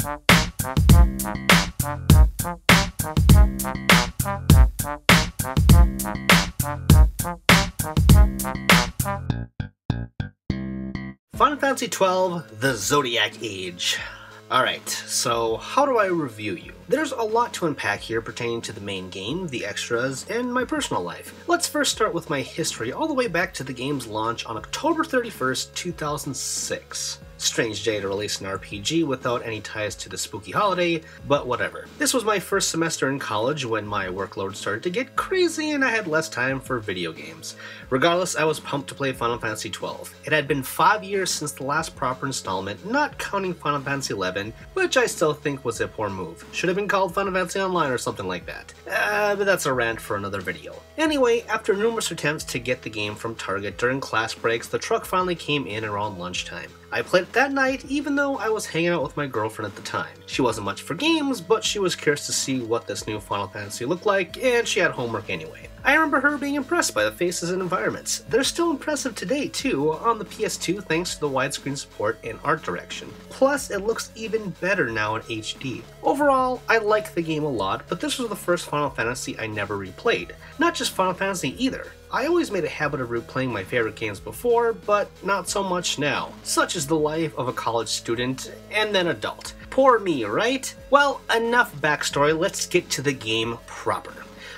Final Fantasy XII, the Zodiac Age. Alright, so how do I review you? There's a lot to unpack here pertaining to the main game, the extras, and my personal life. Let's first start with my history all the way back to the game's launch on October 31st, 2006. Strange day to release an RPG without any ties to the spooky holiday, but whatever. This was my first semester in college when my workload started to get crazy and I had less time for video games. Regardless, I was pumped to play Final Fantasy XII. It had been 5 years since the last proper installment, not counting Final Fantasy XI, which I still think was a poor move. Should have been called Final Fantasy Online or something like that. But that's a rant for another video. Anyway, after numerous attempts to get the game from Target during class breaks, the truck finally came in around lunchtime. I played it that night, even though I was hanging out with my girlfriend at the time. She wasn't much for games, but she was curious to see what this new Final Fantasy looked like, and she had homework anyway. I remember her being impressed by the faces and environments. They're still impressive today too, on the PS2 thanks to the widescreen support and art direction. Plus, it looks even better now in HD. Overall, I like the game a lot, but this was the first Final Fantasy I never replayed. Not just Final Fantasy either. I always made a habit of replaying my favorite games before, but not so much now. Such is the life of a college student, and then adult. Poor me, right? Well, enough backstory, let's get to the game proper.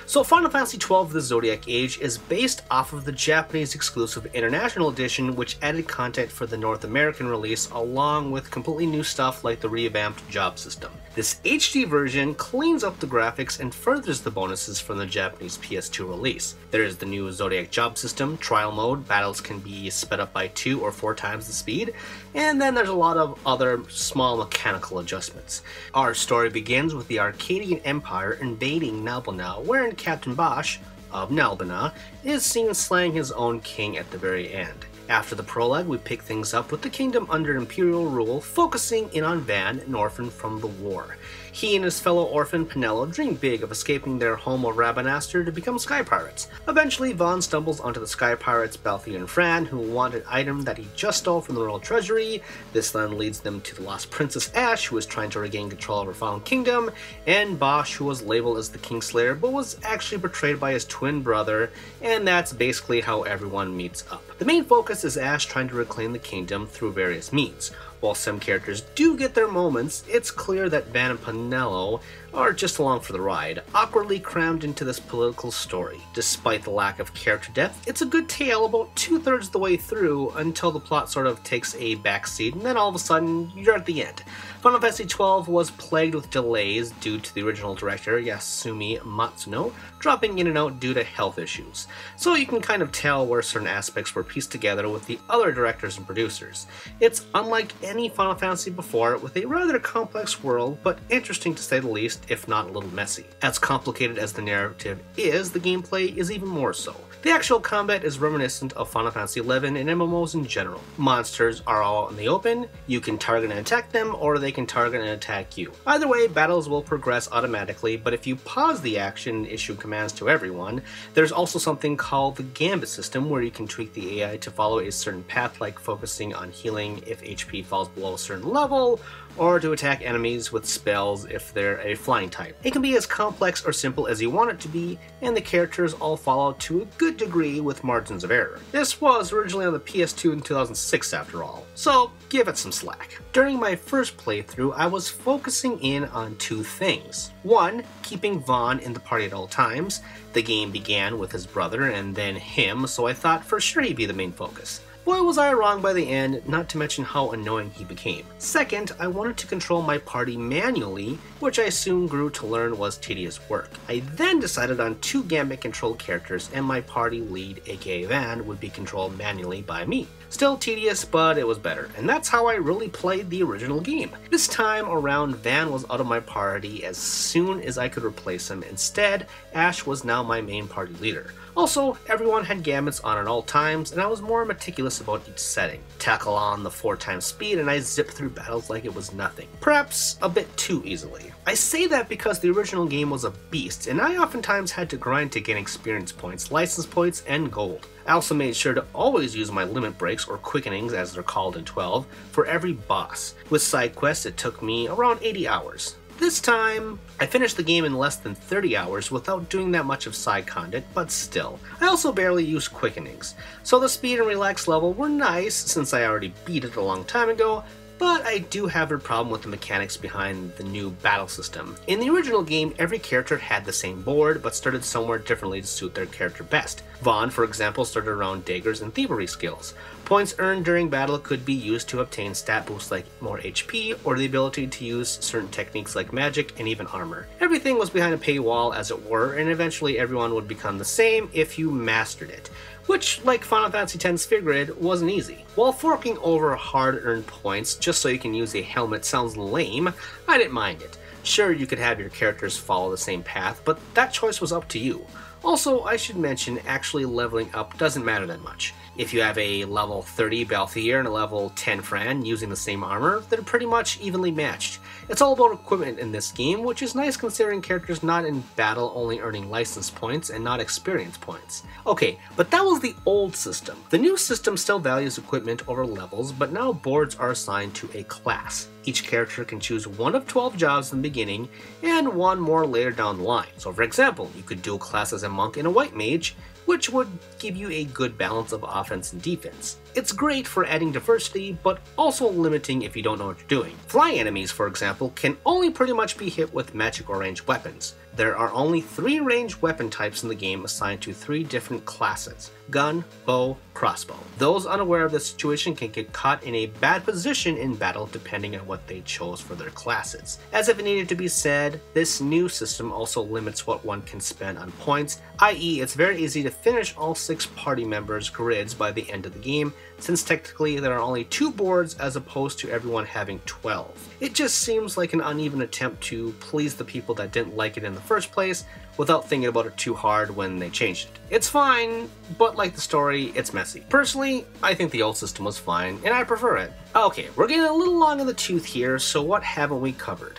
So Final Fantasy XII The Zodiac Age is based off of the Japanese exclusive International Edition, which added content for the North American release along with completely new stuff like the revamped job system. This HD version cleans up the graphics and furthers the bonuses from the Japanese PS2 release. There is the new Zodiac job system, trial mode, battles can be sped up by 2 or 4 times the speed, and then there's a lot of other small mechanical adjustments. Our story begins with the Arcadian Empire invading Nalbina, wherein Captain Bosch of Nalbina is seen slaying his own king at the very end. After the prologue, we pick things up with the kingdom under imperial rule, focusing in on Van, an orphan from the war. He and his fellow orphan Penelo dream big of escaping their home of Rabanastre to become sky pirates. Eventually, Vaughn stumbles onto the sky pirates Balthier and Fran, who want an item that he just stole from the royal treasury. This then leads them to the lost princess Ash, who is trying to regain control of her fallen kingdom, and Bosch, who was labeled as the Kingslayer but was actually betrayed by his twin brother, and that's basically how everyone meets up. The main focus is Ash trying to reclaim the kingdom through various means. While some characters do get their moments, it's clear that Van and Penelo are just along for the ride, awkwardly crammed into this political story. Despite the lack of character depth, it's a good tale about 2/3 the way through until the plot sort of takes a backseat, and then all of a sudden, you're at the end. Final Fantasy XII was plagued with delays due to the original director, Yasumi Matsuno, dropping in and out due to health issues. So you can kind of tell where certain aspects were pieced together with the other directors and producers. It's unlike any Final Fantasy before, with a rather complex world, but interesting to say the least, if not a little messy. As complicated as the narrative is, the gameplay is even more so. The actual combat is reminiscent of Final Fantasy XI and MMOs in general. Monsters are all out in the open, you can target and attack them, or they can target and attack you. Either way, battles will progress automatically, but if you pause the action and issue commands to everyone, there's also something called the Gambit system, where you can tweak the AI to follow a certain path, like focusing on healing if HP falls below a certain level, or to attack enemies with spells if they're a flying type. It can be as complex or simple as you want it to be, and the characters all follow to a good degree with margins of error. This was originally on the PS2 in 2006 after all, so give it some slack. During my first playthrough, I was focusing in on 2 things. 1, keeping Vaughn in the party at all times. The game began with his brother and then him, so I thought for sure he'd be the main focus. Boy was I wrong by the end, not to mention how annoying he became. Second, I wanted to control my party manually, which I soon grew to learn was tedious work. I then decided on 2 Gambit controlled characters, and my party lead, aka Van, would be controlled manually by me. Still tedious, but it was better, and that's how I really played the original game. This time around, Van was out of my party as soon as I could replace him. Instead, Ash was now my main party leader. Also, everyone had gamuts on at all times, and I was more meticulous about each setting. Tackle on the 4x speed and I zipped through battles like it was nothing. Perhaps a bit too easily. I say that because the original game was a beast, and I oftentimes had to grind to gain experience points, license points, and gold. I also made sure to always use my limit breaks, or quickenings as they're called in 12, for every boss. With side quests it took me around 80 hours. This time, I finished the game in less than 30 hours without doing that much of side content, but still. I also barely used quickenings, so the speed and relax level were nice since I already beat it a long time ago, but I do have a problem with the mechanics behind the new battle system. In the original game, every character had the same board, but started somewhere differently to suit their character best. Vaughn, for example, started around daggers and thievery skills. Points earned during battle could be used to obtain stat boosts like more HP, or the ability to use certain techniques like magic and even armor. Everything was behind a paywall, as it were, and eventually everyone would become the same if you mastered it. Which, like Final Fantasy X Sphere Grid, wasn't easy. While forking over hard-earned points just so you can use a helmet sounds lame, I didn't mind it. Sure, you could have your characters follow the same path, but that choice was up to you. Also, I should mention, actually leveling up doesn't matter that much. If you have a level 30 Balthier and a level 10 Fran using the same armor, they're pretty much evenly matched. It's all about equipment in this game, which is nice considering characters not in battle only earning license points and not experience points. Okay, but that was the old system. The new system still values equipment over levels, but now boards are assigned to a class. Each character can choose one of 12 jobs in the beginning, and one more later down the line. So for example, you could dual class as a monk and a white mage, which would give you a good balance of offense and defense. It's great for adding diversity, but also limiting if you don't know what you're doing. Flying enemies, for example, can only pretty much be hit with magic or ranged weapons. There are only 3 ranged weapon types in the game assigned to 3 different classes: gun, bow, crossbow. Those unaware of the situation can get caught in a bad position in battle depending on what they chose for their classes. As if it needed to be said, this new system also limits what one can spend on points, i.e. it's very easy to finish all 6 party members' grids by the end of the game, since technically there are only 2 boards as opposed to everyone having 12. It just seems like an uneven attempt to please the people that didn't like it in the first place without thinking about it too hard when they changed it. It's fine, but like the story, it's messy. Personally, I think the old system was fine, and I prefer it. Okay, we're getting a little long in the tooth here, so what haven't we covered?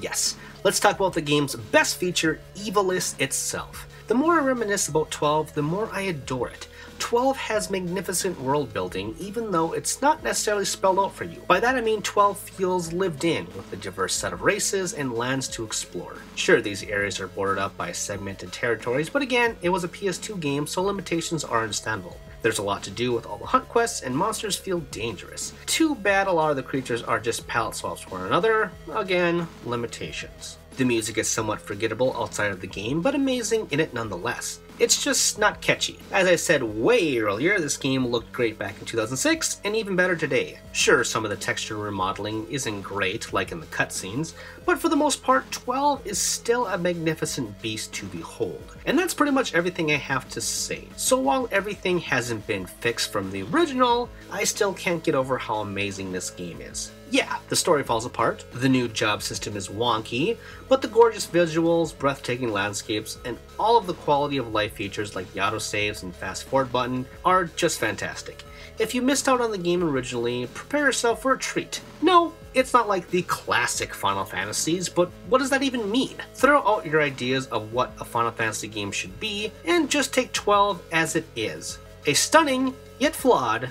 Yes, let's talk about the game's best feature, Evilis itself. The more I reminisce about 12, the more I adore it. 12 has magnificent world building, even though it's not necessarily spelled out for you. By that I mean 12 feels lived in, with a diverse set of races and lands to explore. Sure, these areas are bordered up by segmented territories, but again, it was a PS2 game, so limitations are understandable. There's a lot to do with all the hunt quests, and monsters feel dangerous. Too bad a lot of the creatures are just palette swaps for one another. Again, limitations. The music is somewhat forgettable outside of the game, but amazing in it nonetheless. It's just not catchy. As I said way earlier, this game looked great back in 2006, and even better today. Sure, some of the texture remodeling isn't great, like in the cutscenes, but for the most part, 12 is still a magnificent beast to behold. And that's pretty much everything I have to say. So while everything hasn't been fixed from the original, I still can't get over how amazing this game is. Yeah, the story falls apart, the new job system is wonky, but the gorgeous visuals, breathtaking landscapes, and all of the quality of life features like the autosaves and fast forward button are just fantastic. If you missed out on the game originally, prepare yourself for a treat. No, it's not like the classic Final Fantasies, but what does that even mean? Throw out your ideas of what a Final Fantasy game should be, and just take 12 as it is. A stunning, yet flawed,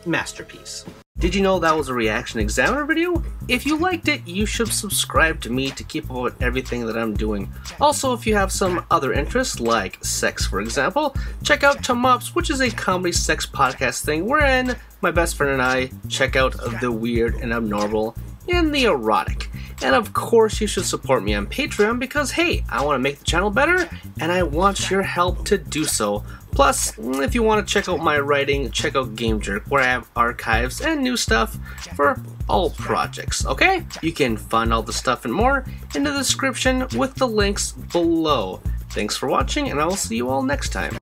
masterpiece. Did you know that was a ReActionExaminer video? If you liked it, you should subscribe to me to keep up with everything that I'm doing. Also, if you have some other interests, like sex for example, check out Tum Ups, which is a comedy sex podcast thing wherein my best friend and I check out the weird and abnormal and the erotic. And of course, you should support me on Patreon because, hey, I want to make the channel better and I want your help to do so. Plus, if you want to check out my writing, check out Game Jerk, where I have archives and new stuff for all projects, okay? You can find all the stuff and more in the description with the links below. Thanks for watching, and I will see you all next time.